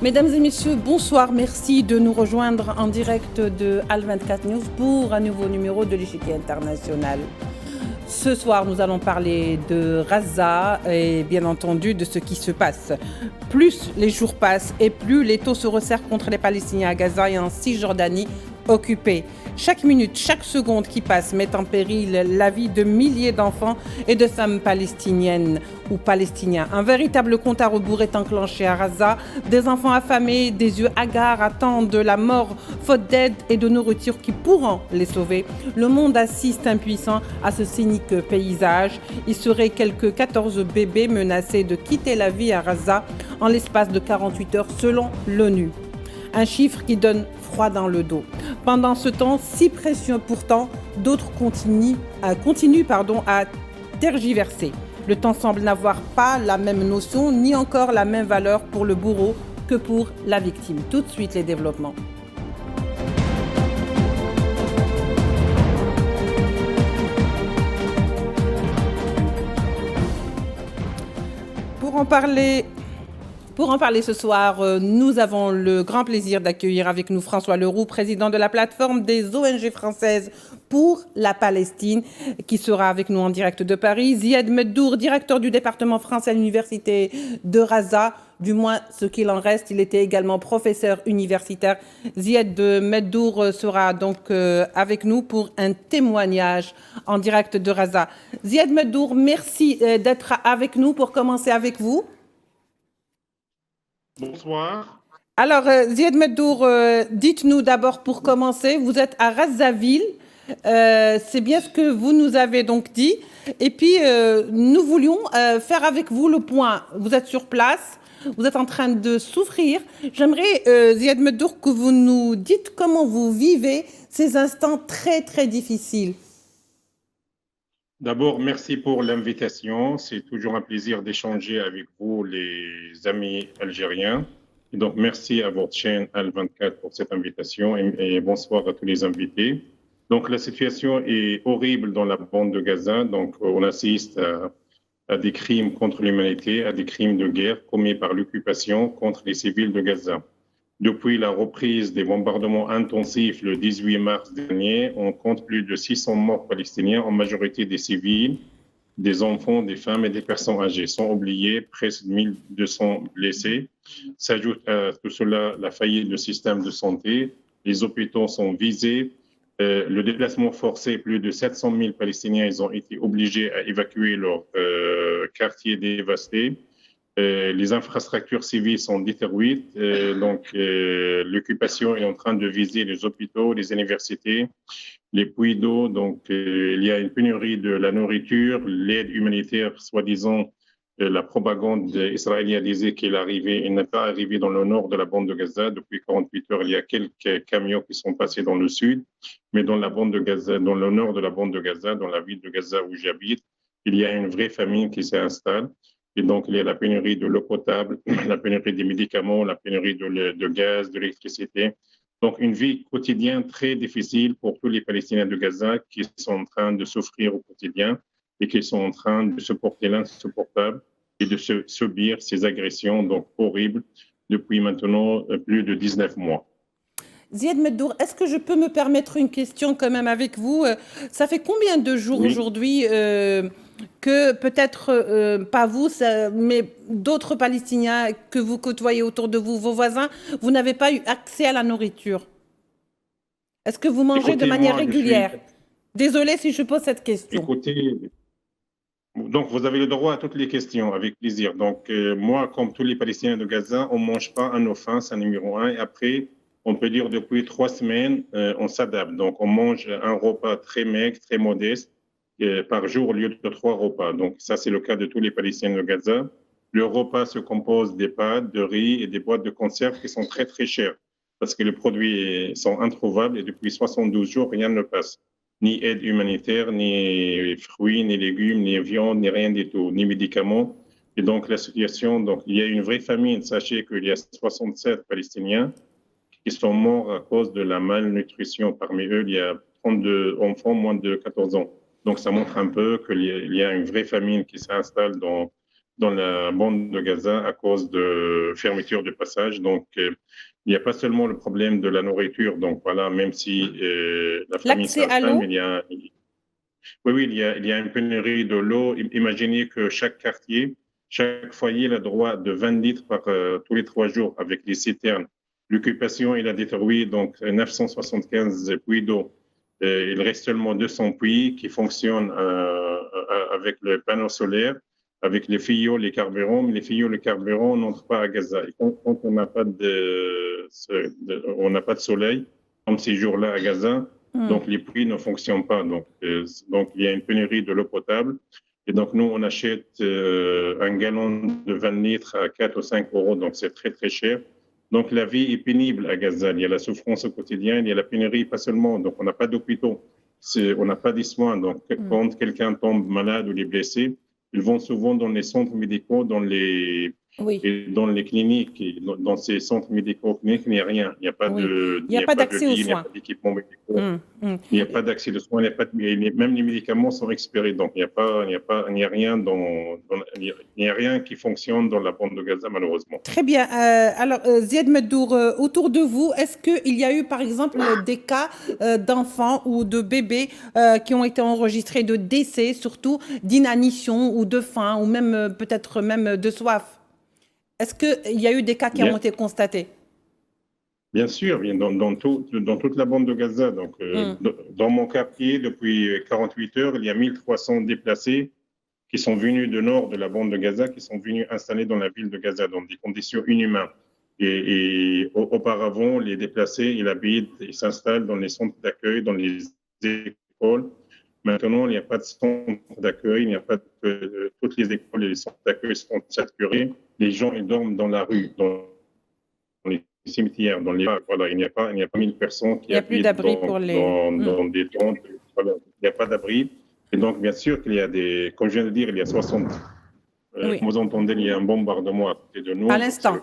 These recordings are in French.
Mesdames et messieurs, bonsoir. Merci de nous rejoindre en direct de Al24 News pour un nouveau numéro de l'échiquier international. Ce soir, nous allons parler de Gaza et bien entendu de ce qui se passe. Plus les jours passent et plus les taux se resserrent contre les Palestiniens à Gaza et en Cisjordanie occupée. Chaque minute, chaque seconde qui passe met en péril la vie de milliers d'enfants et de femmes palestiniennes ou palestiniens. Un véritable compte à rebours est enclenché à Gaza. Des enfants affamés, des yeux hagards attendent la mort, faute d'aide et de nourriture qui pourront les sauver. Le monde assiste impuissant à ce cynique paysage. Il serait quelques 14 bébés menacés de quitter la vie à Gaza en l'espace de 48 heures selon l'ONU. Un chiffre qui donne froid dans le dos. Pendant ce temps si précieux pourtant, d'autres continuent à tergiverser. Le temps semble n'avoir pas la même notion ni encore la même valeur pour le bourreau que pour la victime. Tout de suite les développements. Pour en parler ce soir, nous avons le grand plaisir d'accueillir avec nous François Leroux, président de la plateforme des ONG françaises pour la Palestine, qui sera avec nous en direct de Paris. Ziad Meddour, directeur du département français à l'université de Gaza, du moins ce qu'il en reste. Il était également professeur universitaire. Ziad Meddour sera donc avec nous pour un témoignage en direct de Gaza. Ziad Meddour, merci d'être avec nous. Pour commencer avec vous. Bonsoir. Alors, Ziad Meddour, dites-nous d'abord pour commencer, vous êtes à Razzaville, c'est bien ce que vous nous avez donc dit. Et puis, nous voulions faire avec vous le point. Vous êtes sur place, vous êtes en train de souffrir. J'aimerais, Ziad Meddour, que vous nous dites comment vous vivez ces instants très, très difficiles. D'abord, merci pour l'invitation. C'est toujours un plaisir d'échanger avec vous, les amis algériens. Et donc, merci à votre chaîne Al24 pour cette invitation et bonsoir à tous les invités. Donc, la situation est horrible dans la bande de Gaza. Donc, on assiste à des crimes contre l'humanité, à des crimes de guerre commis par l'occupation contre les civils de Gaza. Depuis la reprise des bombardements intensifs le 18 mars dernier, on compte plus de 600 morts palestiniens, en majorité des civils, des enfants, des femmes et des personnes âgées. Sans oublier presque 1200 blessés. S'ajoute à tout cela la faillite du système de santé. Les hôpitaux sont visés. Le déplacement forcé, plus de 700 000 Palestiniens ils ont été obligés à évacuer leur quartier dévasté. Les infrastructures civiles sont détruites, l'occupation est en train de viser les hôpitaux, les universités, les puits d'eau. Donc, il y a une pénurie de la nourriture, l'aide humanitaire, soi-disant, la propagande israélienne disait qu'il n'est pas arrivé dans le nord de la bande de Gaza. Depuis 48 heures, il y a quelques camions qui sont passés dans le sud, mais dans la bande de Gaza, dans le nord de la bande de Gaza, dans la ville de Gaza où j'habite, il y a une vraie famine qui s'installe. Et donc, il y a la pénurie de l'eau potable, la pénurie des médicaments, la pénurie de gaz, de l'électricité. Donc, une vie quotidienne très difficile pour tous les Palestiniens de Gaza qui sont en train de souffrir au quotidien et qui sont en train de supporter l'insupportable et de subir ces agressions donc horribles depuis maintenant plus de 19 mois. Ziad Meddour, est-ce que je peux me permettre une question quand même avec vous? Ça fait combien de jours aujourd'hui que peut-être pas vous, mais d'autres Palestiniens que vous côtoyez autour de vous, vos voisins, vous n'avez pas eu accès à la nourriture? Est-ce que vous mangez de manière régulière? Désolée si je pose cette question. Écoutez, donc vous avez le droit à toutes les questions, avec plaisir. Donc moi, comme tous les Palestiniens de Gaza, on ne mange pas à nos faim, c'est numéro un. Et après, on peut dire depuis 3 semaines, on s'adapte. Donc on mange un repas très maigre, très modeste, par jour au lieu de 3 repas. Donc ça, c'est le cas de tous les Palestiniens de Gaza. Le repas se compose des pâtes, de riz et des boîtes de conserve qui sont très, très chères parce que les produits sont introuvables et depuis 72 jours, rien ne passe. Ni aide humanitaire, ni fruits, ni légumes, ni viande, ni rien du tout, ni médicaments. Et donc la situation, donc il y a une vraie famine. Sachez qu'il y a 67 Palestiniens qui sont morts à cause de la malnutrition. Parmi eux, il y a 32 enfants moins de 14 ans. Donc, ça montre un peu qu'il y a une vraie famine qui s'installe dans dans la bande de Gaza à cause de fermeture de passage. Donc, il n'y a pas seulement le problème de la nourriture. Donc, voilà, même si la famille L'accès à l'eau? s'installe, oui, il y a une pénurie de l'eau. Imaginez que chaque quartier, chaque foyer a droit de 20 litres tous les 3 jours avec les citernes. L'occupation, il a détruit donc 975 puits d'eau. Il reste seulement 200 puits qui fonctionnent avec le panneau solaire, avec les tuyaux, les carburants. Mais les tuyaux, les carburants n'entrent pas à Gaza. Et quand on n'a pas on n'a pas de soleil, comme ces jours-là à Gaza, donc les puits ne fonctionnent pas. Donc il y a une pénurie de l'eau potable. Et donc nous, on achète un gallon de 20 litres à 4 ou 5 euros. Donc c'est très, très cher. Donc la vie est pénible à Gaza. Il y a la souffrance au quotidien, il y a la pénurie, pas seulement. Donc on n'a pas d'hôpitaux, on n'a pas de soins. Donc quand quelqu'un tombe malade ou est blessé, ils vont souvent dans les centres médicaux, dans les cliniques. Et dans ces centres médicaux cliniques, il n'y a rien. Il n'y a pas il n'y a pas d'accès aux soins. Il n'y a pas d'équipement médicaux. Il n'y a pas d'accès aux soins. Même les médicaments sont expirés. Donc il n'y a rien qui fonctionne dans la bande de Gaza, malheureusement. Très bien. Alors, Ziad Meddour, autour de vous, est-ce qu'il y a eu, par exemple, des cas d'enfants ou de bébés qui ont été enregistrés de décès, surtout d'inanition ou de faim, ou même peut-être même de soif? Est-ce qu'il y a eu des cas qui ont été constatés? Bien sûr, dans toute la bande de Gaza. Donc, dans mon quartier, depuis 48 heures, il y a 1300 déplacés qui sont venus du nord de la bande de Gaza, qui sont venus installer dans la ville de Gaza, dans des conditions inhumaines. Et auparavant, les déplacés, ils habitent, ils s'installent dans les centres d'accueil, dans les écoles. Maintenant, il n'y a pas de centre d'accueil, il n'y a pas toutes les écoles et les centres d'accueil sont saturés. Les gens, ils dorment dans la rue, dans les cimetières, dans les parcs. Voilà, il n'y a pas 1000 personnes qui habitent dans des tentes. Voilà, il n'y a pas d'abri. Et donc, bien sûr qu'il y a comme je viens de dire, il y a 60. Comme vous entendez, il y a un bombardement à côté de nous. À l'instant.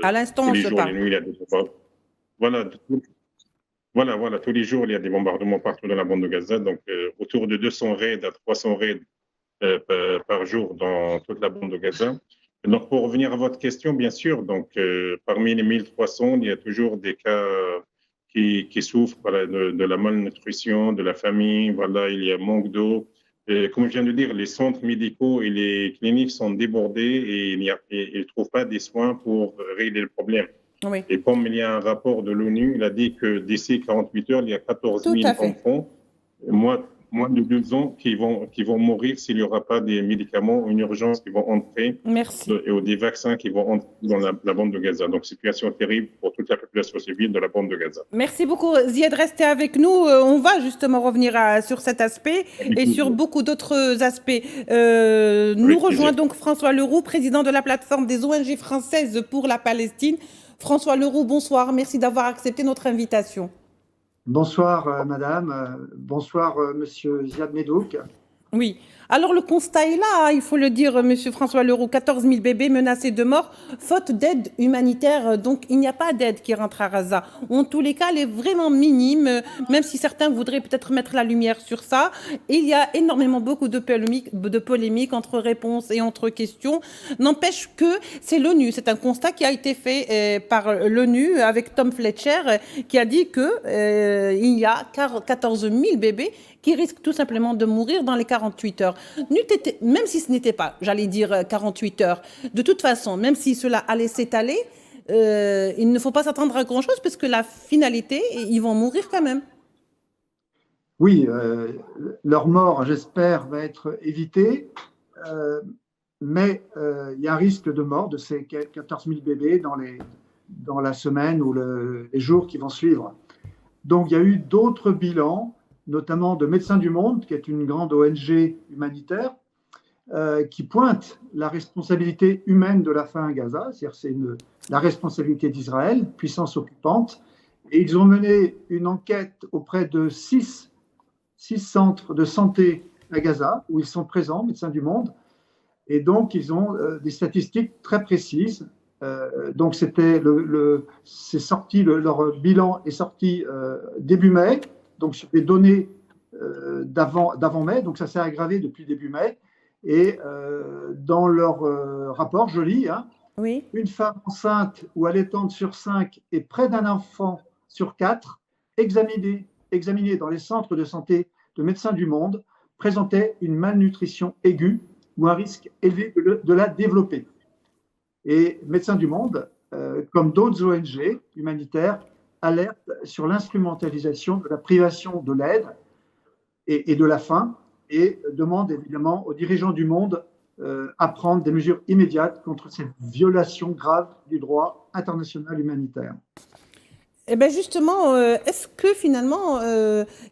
À l'instant, tous les jours, les nuits, il y a des bombardements. Voilà, tous les jours, il y a des bombardements partout dans la bande de Gaza. Donc, autour de 200 raids à 300 raids par jour dans toute la bande de Gaza. Et donc, pour revenir à votre question, bien sûr, donc, parmi les 1300, il y a toujours des cas qui souffrent de la malnutrition, de la famine. Voilà, il y a manque d'eau. Comme je viens de dire, les centres médicaux et les cliniques sont débordés et ils ne trouvent pas des soins pour régler le problème. Oui. Et comme il y a un rapport de l'ONU, il a dit que d'ici 48 heures, il y a 14 000 enfants, moins de 2 ans, qui vont mourir s'il n'y aura pas des médicaments, une urgence qui vont entrer. Merci. Et des vaccins qui vont entrer dans la bande de Gaza. Donc, situation terrible pour toute la population civile de la bande de Gaza. Merci beaucoup, Ziad. Restez avec nous. On va justement revenir sur cet aspect et sur beaucoup d'autres aspects. Nous rejoint donc François Leroux, président de la plateforme des ONG françaises pour la Palestine. François Leroux, bonsoir. Merci d'avoir accepté notre invitation. Bonsoir, madame. Bonsoir, monsieur Ziad Meddour. Oui. Alors, le constat est là, il faut le dire, monsieur François Leroux, 14 000 bébés menacés de mort, faute d'aide humanitaire. Donc, il n'y a pas d'aide qui rentre à Gaza. En tous les cas, elle est vraiment minime, même si certains voudraient peut-être mettre la lumière sur ça. Et il y a énormément beaucoup de polémiques entre réponses et entre questions. N'empêche que c'est l'ONU. C'est un constat qui a été fait par l'ONU avec Tom Fletcher, qui a dit qu'il y a 14 000 bébés qui risquent tout simplement de mourir dans les 48 heures. Même si ce n'était pas, j'allais dire, 48 heures, de toute façon, même si cela allait s'étaler, il ne faut pas s'attendre à grand-chose parce que la finalité, ils vont mourir quand même. Oui, leur mort, j'espère, va être évitée, mais il y a un risque de mort de ces 14 000 bébés dans la semaine ou les jours qui vont suivre. Donc, il y a eu d'autres bilans, notamment de Médecins du Monde, qui est une grande ONG humanitaire, qui pointe la responsabilité humaine de la faim à Gaza, c'est-à-dire c'est la responsabilité d'Israël, puissance occupante, et ils ont mené une enquête auprès de 6 centres de santé à Gaza, où ils sont présents, Médecins du Monde, et donc ils ont des statistiques très précises. Donc c'est sorti, leur bilan est sorti début mai, donc sur des données d'avant mai, donc ça s'est aggravé depuis début mai. Et dans leur rapport, je lis, hein, Oui. une femme enceinte ou allaitante sur 5 et près d'un enfant sur 4 examinés dans les centres de santé de Médecins du Monde présentaient une malnutrition aiguë ou un risque élevé de la développer. Et Médecins du Monde, comme d'autres ONG humanitaires, alertent sur l'instrumentalisation de la privation de l'aide et de la faim et demandent évidemment aux dirigeants du monde à prendre des mesures immédiates contre ces violations graves du droit international humanitaire. Eh bien justement, est-ce que finalement,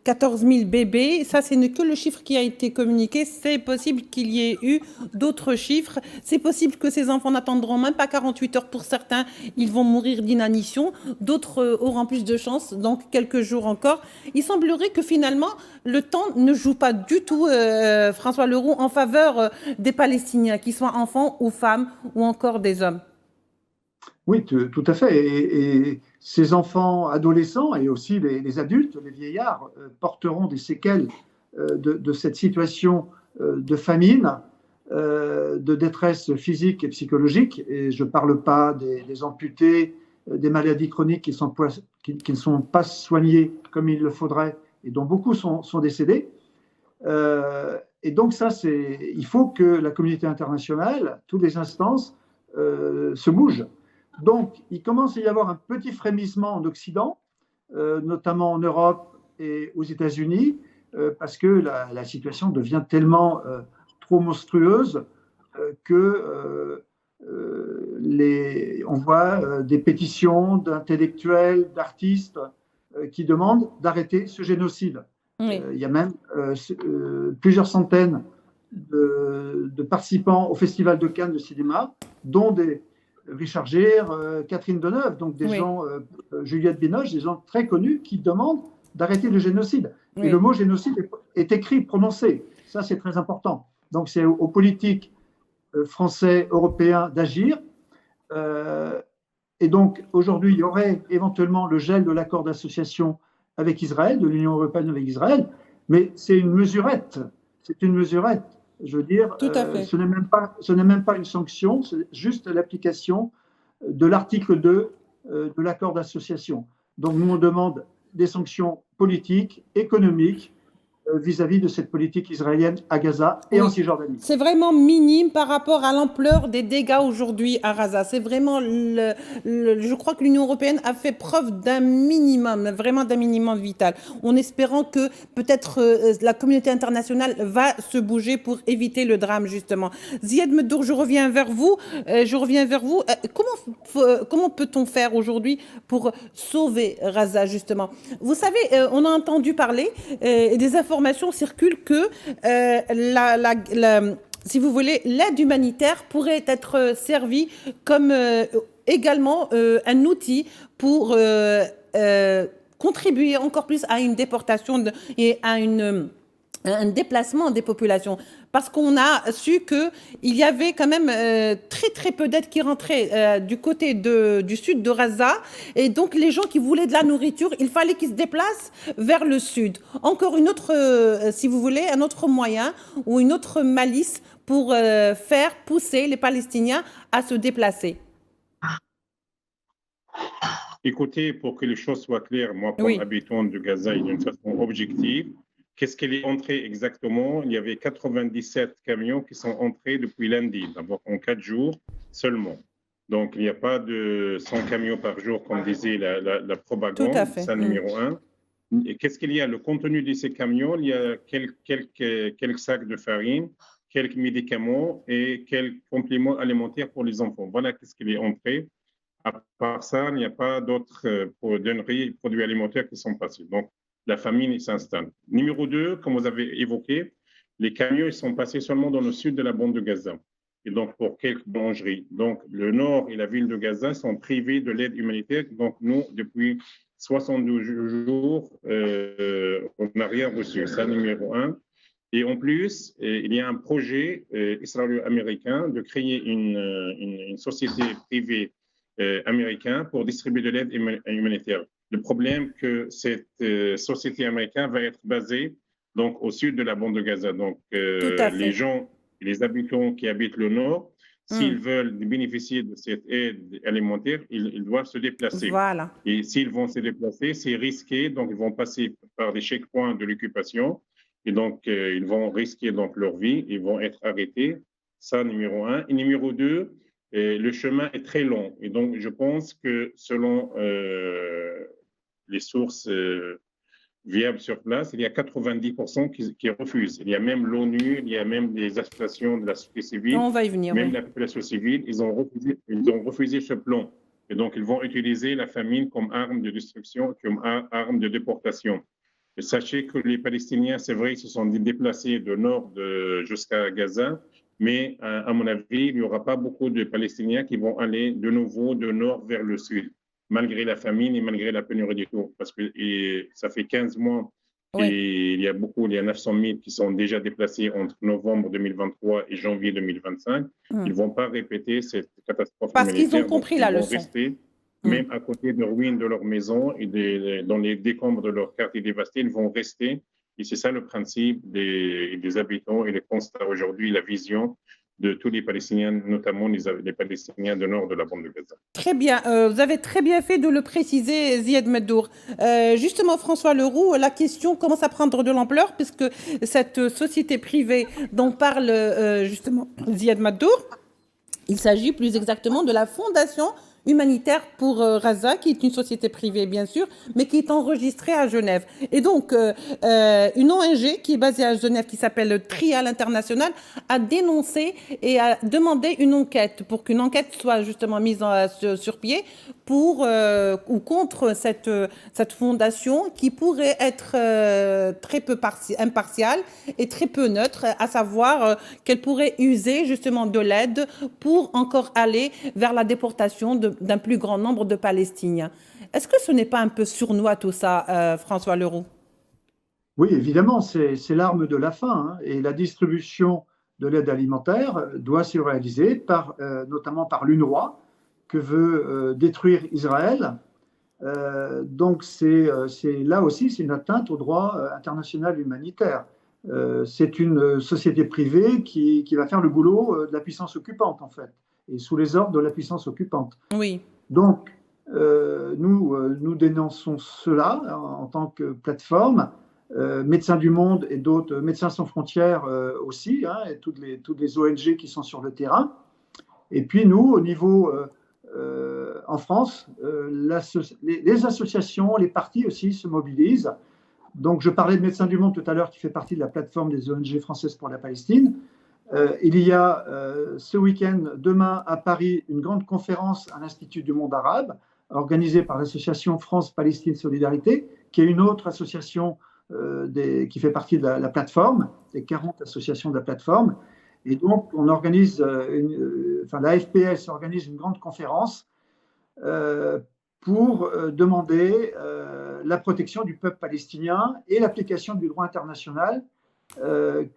14 000 bébés, ça c'est que le chiffre qui a été communiqué, c'est possible qu'il y ait eu d'autres chiffres, c'est possible que ces enfants n'attendront même pas 48 heures pour certains, ils vont mourir d'inanition, d'autres auront plus de chance, donc quelques jours encore. Il semblerait que finalement, le temps ne joue pas du tout, François Leroux, en faveur des Palestiniens, qu'ils soient enfants ou femmes ou encore des hommes. Oui, tout à fait. Et ces enfants adolescents et aussi les adultes, les vieillards, porteront des séquelles de cette situation de famine, de détresse physique et psychologique. Et je ne parle pas des amputés, des maladies chroniques qui ne sont pas soignées comme il le faudrait et dont beaucoup sont décédés. Et donc ça, il faut que la communauté internationale, toutes les instances, se bougent. Donc, il commence à y avoir un petit frémissement en Occident, notamment en Europe et aux États-Unis, parce que la situation devient tellement trop monstrueuse que on voit des pétitions d'intellectuels, d'artistes qui demandent d'arrêter ce génocide. Oui. Il y a même plusieurs centaines de participants au Festival de Cannes de cinéma, dont Richard Gere, Catherine Deneuve, donc des gens, Juliette Binoche, des gens très connus qui demandent d'arrêter le génocide. Oui. Et le mot génocide est écrit, prononcé. Ça, c'est très important. Donc, c'est aux politiques français, européens d'agir. Et donc, aujourd'hui, il y aurait éventuellement le gel de l'accord d'association avec Israël, de l'Union européenne avec Israël, mais c'est une mesurette. C'est une mesurette. Je veux dire, ce n'est même pas une sanction, c'est juste l'application de l'article 2 de l'accord d'association. Donc, nous, on demande des sanctions politiques, économiques, vis-à-vis de cette politique israélienne à Gaza et en Cisjordanie. C'est vraiment minime par rapport à l'ampleur des dégâts aujourd'hui à Gaza. C'est vraiment, je crois que l'Union européenne a fait preuve d'un minimum, vraiment d'un minimum vital, en espérant que peut-être la communauté internationale va se bouger pour éviter le drame, justement. Ziad Meddour, je reviens vers vous. Comment peut-on faire aujourd'hui pour sauver Gaza, justement? Vous savez, on a entendu parler des informations circulent que si vous voulez, l'aide humanitaire pourrait être servie comme également un outil pour contribuer encore plus à une déportation et à un déplacement des populations. Parce qu'on a su qu'il y avait quand même très très peu d'aide qui rentrait du côté du sud de Gaza. Et donc les gens qui voulaient de la nourriture, il fallait qu'ils se déplacent vers le sud. Encore une autre, si vous voulez, un autre moyen ou une autre malice pour faire pousser les Palestiniens à se déplacer. Écoutez, pour que les choses soient claires, moi, comme habitant de Gaza, et d'une façon objective, qu'est-ce qu'il est entré exactement? Il y avait 97 camions qui sont entrés depuis lundi, d'abord en 4 jours seulement. Donc, il n'y a pas de 100 camions par jour, comme disait la propagande, c'est numéro 1. Et qu'est-ce qu'il y a? Le contenu de ces camions, il y a quelques sacs de farine, quelques médicaments et quelques compléments alimentaires pour les enfants. Voilà qu'est-ce qu'il est entré. À part ça, il n'y a pas d'autres donneries, produits alimentaires qui sont passés. Donc, la famine s'installe. Numéro 2, comme vous avez évoqué, les camions ils sont passés seulement dans le sud de la bande de Gaza. Et donc, pour quelques boulangeries. Donc, le nord et la ville de Gaza sont privés de l'aide humanitaire. Donc, nous, depuis 72 jours, on n'a rien reçu. Ça, numéro 1. Et en plus, il y a un projet israélo-américain de créer une société privée américaine pour distribuer de l'aide humanitaire. Le problème que cette société américaine va être basée donc, au sud de la bande de Gaza. Donc, les gens Les habitants qui habitent le nord, s'ils veulent bénéficier de cette aide alimentaire, ils doivent se déplacer. Voilà. Et s'ils vont se déplacer, c'est risqué, donc ils vont passer par des checkpoints de l'occupation, et donc ils vont risquer donc leur vie, ils vont être arrêtés. Ça, numéro un. Et numéro deux, le chemin est très long. Et donc, je pense que selon les sources viables sur place, il y a 90% qui refusent. Il y a même l'ONU, il y a même des associations de la société civile. On va y venir. Même la population civile, ils ont refusé ce plan. Et donc, ils vont utiliser la famine comme arme de destruction, comme arme de déportation. Et sachez que les Palestiniens, c'est vrai, ils se sont déplacés de nord jusqu'à Gaza, mais à mon avis, il n'y aura pas beaucoup de Palestiniens qui vont aller de nouveau de nord vers le sud, malgré la famine et malgré la pénurie du tout. Parce que ça fait 15 mois et il y a 900 000 qui sont déjà déplacés entre novembre 2023 et janvier 2025. Ils ne vont pas répéter cette catastrophe parce humanitaire. Qu'ils ont compris la leçon. Rester, même à côté de ruines de leur maison et dans les décombres de leur quartier dévasté, ils vont rester. Et c'est ça le principe des habitants et le constat aujourd'hui, la vision de tous les Palestiniens, notamment les Palestiniens du nord de la bande de Gaza. Très bien, vous avez très bien fait de le préciser, Ziad Meddour. Justement, François Leroux, la question commence à prendre de l'ampleur puisque cette société privée dont parle justement Ziad Meddour, il s'agit plus exactement de la Fondation humanitaire pour Gaza, qui est une société privée, bien sûr, mais qui est enregistrée à Genève. Et donc, une ONG qui est basée à Genève, qui s'appelle Trial International, a dénoncé et a demandé une enquête pour qu'une enquête soit justement mise sur pied pour ou contre cette fondation qui pourrait être très peu impartiale et très peu neutre, à savoir qu'elle pourrait user justement de l'aide pour encore aller vers la déportation d'un plus grand nombre de Palestiniens. Est-ce que ce n'est pas un peu sournois tout ça, François Leroux? Oui, évidemment, c'est l'arme de la faim, hein, et la distribution de l'aide alimentaire doit se réaliser notamment par l'UNRWA, que veut détruire Israël. Donc là aussi, c'est une atteinte au droit international humanitaire. C'est une société privée qui va faire le boulot de la puissance occupante, en fait, et sous les ordres de la puissance occupante. Oui. Donc, nous dénonçons cela en tant que plateforme. Médecins du Monde et d'autres, Médecins sans frontières aussi, hein, et toutes les ONG qui sont sur le terrain. Et puis nous, au niveau en France, les associations, les partis aussi se mobilisent. Donc, je parlais de Médecins du Monde tout à l'heure, qui fait partie de la plateforme des ONG françaises pour la Palestine. Il y a ce week-end, demain à Paris, une grande conférence à l'Institut du monde arabe, organisée par l'association France-Palestine Solidarité, qui est une autre association qui fait partie de la plateforme, des 40 associations de la plateforme. Et donc, on organise, la FPS organise une grande conférence pour demander la protection du peuple palestinien et l'application du droit international,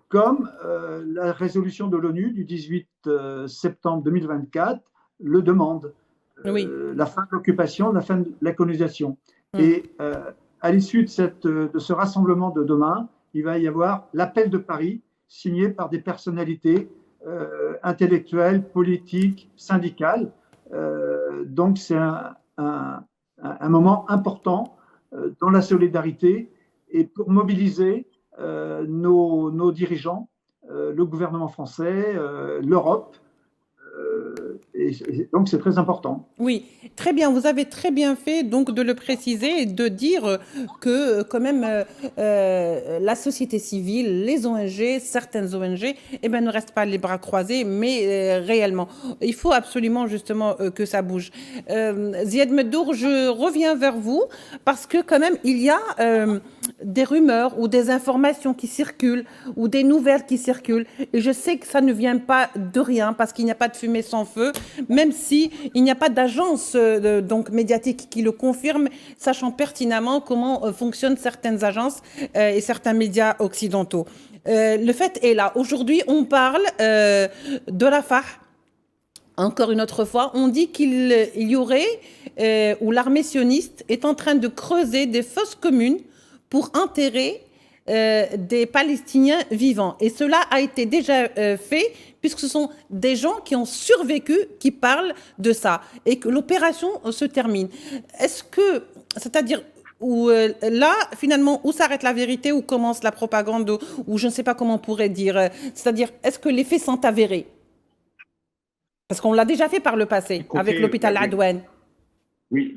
comme la résolution de l'ONU du 18 septembre 2024 le demande. Oui. La fin de l'occupation, la fin de la colonisation. Et à l'issue de ce rassemblement de demain, il va y avoir l'appel de Paris, signé par des personnalités intellectuelles, politiques, syndicales. Donc c'est un moment important dans la solidarité et pour mobiliser nos dirigeants, le gouvernement français, l'Europe. Et donc, c'est très important. Oui, très bien. Vous avez très bien fait donc de le préciser et de dire que quand même la société civile, les ONG, certaines ONG, ne restent pas les bras croisés, mais réellement. Il faut absolument justement que ça bouge. Ziad Meddour, je reviens vers vous parce que quand même il y a des rumeurs ou des informations qui circulent ou des nouvelles qui circulent. Et je sais que ça ne vient pas de rien parce qu'il n'y a pas de fumée sans feu, même si il n'y a pas d'agence donc médiatique qui le confirme, sachant pertinemment comment fonctionnent certaines agences et certains médias occidentaux. Le fait est là. Aujourd'hui, on parle de Rafah. Encore une autre fois, on dit qu'il y aurait, ou l'armée sioniste est en train de creuser des fosses communes pour enterrer des Palestiniens vivants. Et cela a été déjà fait, puisque ce sont des gens qui ont survécu, qui parlent de ça, et que l'opération se termine. Est-ce que, c'est-à-dire, là, finalement, où s'arrête la vérité, où commence la propagande, ou je ne sais pas comment on pourrait dire, c'est-à-dire, est-ce que les faits sont avérés? Parce qu'on l'a déjà fait par le passé, Écoutez, avec l'hôpital Adouane. Oui,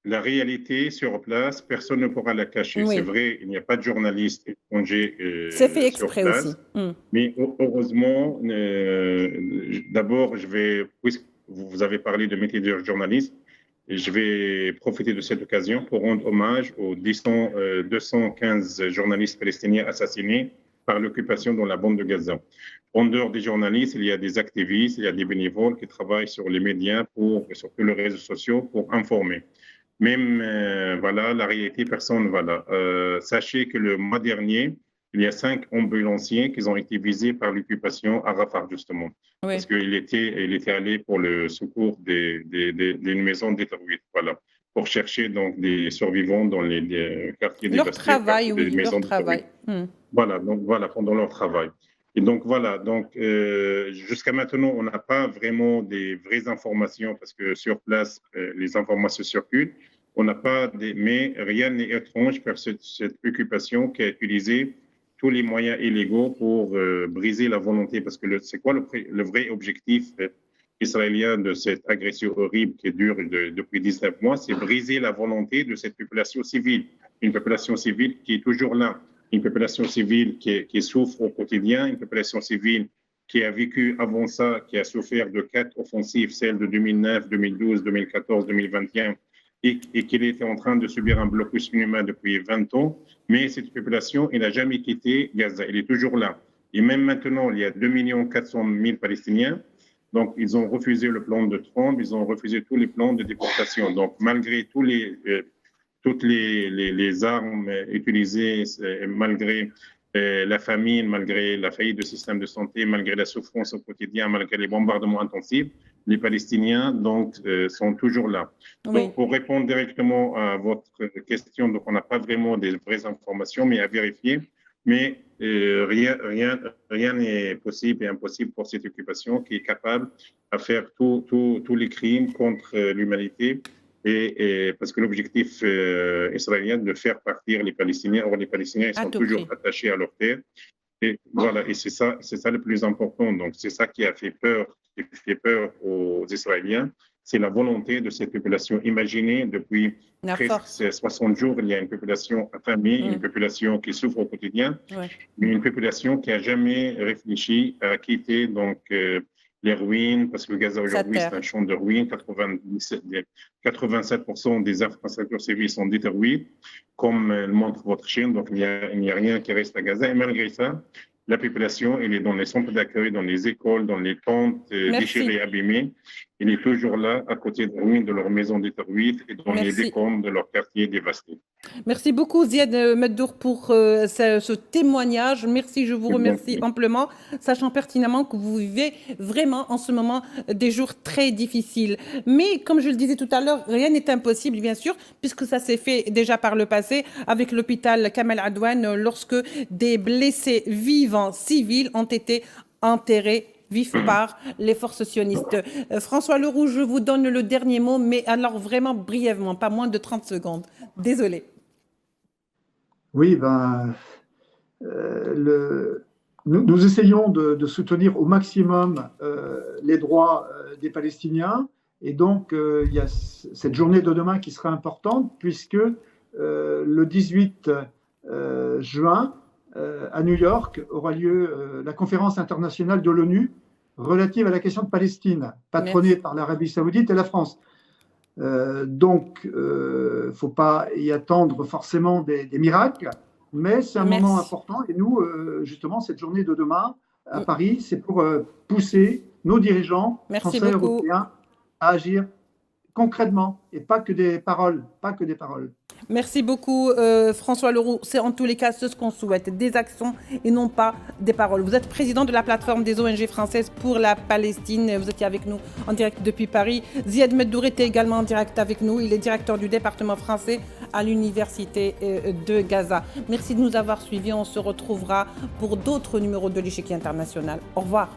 la réalité sur place, personne ne pourra la cacher. Oui. C'est vrai, il n'y a pas de journalistes étrangers C'est fait sur exprès place. aussi. Mais heureusement, d'abord, puisque vous avez parlé de métier de journaliste, je vais profiter de cette occasion pour rendre hommage aux 215 journalistes palestiniens assassinés par l'occupation dans la bande de Gaza. En dehors des journalistes, il y a des activistes, il y a des bénévoles qui travaillent sur les médias, sur tous les réseaux sociaux pour informer. Même, voilà, la réalité, personne, voilà. Sachez que le mois dernier, il y a 5 ambulanciers qui ont été visés par l'occupation à Rafah, justement. Oui. Parce qu'il était allé pour le secours d'une maison détruite, voilà, pour chercher donc des survivants dans les quartiers leur dévastés. Travail, oui, leur travail. Voilà, donc voilà, pendant leur travail. Et donc voilà, donc jusqu'à maintenant, on n'a pas vraiment des vraies informations parce que sur place, les informations circulent. On n'a pas mais rien n'est étrange par cette occupation qui a utilisé tous les moyens illégaux pour briser la volonté. Parce que c'est quoi le vrai objectif israélien de cette agression horrible qui dure depuis 19 mois? C'est briser la volonté de cette population civile. Une population civile qui est toujours là. Une population civile qui souffre au quotidien, une population civile qui a vécu avant ça, qui a souffert de 4 offensives, celles de 2009, 2012, 2014, 2021, et qu'il était en train de subir un blocus inhumain depuis 20 ans. Mais cette population, elle n'a jamais quitté Gaza, elle est toujours là. Et même maintenant, il y a 2 400 000 Palestiniens. Donc, ils ont refusé le plan de Trump, ils ont refusé tous les plans de déportation. Donc, malgré toutes les armes utilisées, malgré la famine, malgré la faillite du système de santé, malgré la souffrance au quotidien, malgré les bombardements intensifs, les Palestiniens donc, sont toujours là. Oui. Donc, pour répondre directement à votre question, donc, on n'a pas vraiment des vraies informations, mais à vérifier. Mais rien n'est possible et impossible pour cette occupation qui est capable de faire tous les crimes contre l'humanité. Et parce que l'objectif israélien de faire partir les Palestiniens, or les Palestiniens ils sont toujours attachés à leur terre. Et voilà, et c'est ça le plus important. Donc c'est ça qui fait peur aux Israéliens, c'est la volonté de cette population. Imaginez depuis presque 60 jours, il y a une population affamée, une population qui souffre au quotidien, mais une population qui a jamais réfléchi à quitter donc les ruines, parce que Gaza aujourd'hui, c'est un champ de ruines. 87% des infrastructures civiles sont détruites, comme le montre votre chaîne. Donc, il n'y a rien qui reste à Gaza. Et malgré ça, la population, elle est dans les centres d'accueil, dans les écoles, dans les tentes déchirées, abîmées. Elle est toujours là, à côté des ruines de leurs maisons détruites et dans les décombres de leurs quartiers dévastés. Merci beaucoup, Ziad Meddour, pour ce témoignage. Merci, je vous remercie amplement, sachant pertinemment que vous vivez vraiment en ce moment des jours très difficiles. Mais comme je le disais tout à l'heure, rien n'est impossible, bien sûr, puisque ça s'est fait déjà par le passé avec l'hôpital Kamal Adouane, lorsque des blessés vivants civils ont été enterrés vifs par les forces sionistes. François Leroux, je vous donne le dernier mot, mais alors vraiment brièvement, pas moins de 30 secondes. Désolé. Oui, nous essayons de soutenir au maximum les droits des Palestiniens. Et donc, il y a cette journée de demain qui sera importante, puisque le 18 juin, à New York, aura lieu la conférence internationale de l'ONU relative à la question de Palestine, patronnée par l'Arabie Saoudite et la France. Donc, il ne faut pas y attendre forcément des miracles, mais c'est un moment important. Et nous, justement, cette journée de demain à Paris, c'est pour pousser nos dirigeants français, européens, à agir concrètement et pas que des paroles, pas que des paroles. Merci beaucoup François Leroux. C'est en tous les cas ce qu'on souhaite, des actions et non pas des paroles. Vous êtes président de la plateforme des ONG françaises pour la Palestine. Vous étiez avec nous en direct depuis Paris. Ziad Meddour était également en direct avec nous. Il est directeur du département français à l'université de Gaza. Merci de nous avoir suivis. On se retrouvera pour d'autres numéros de l'Échiquier international. Au revoir.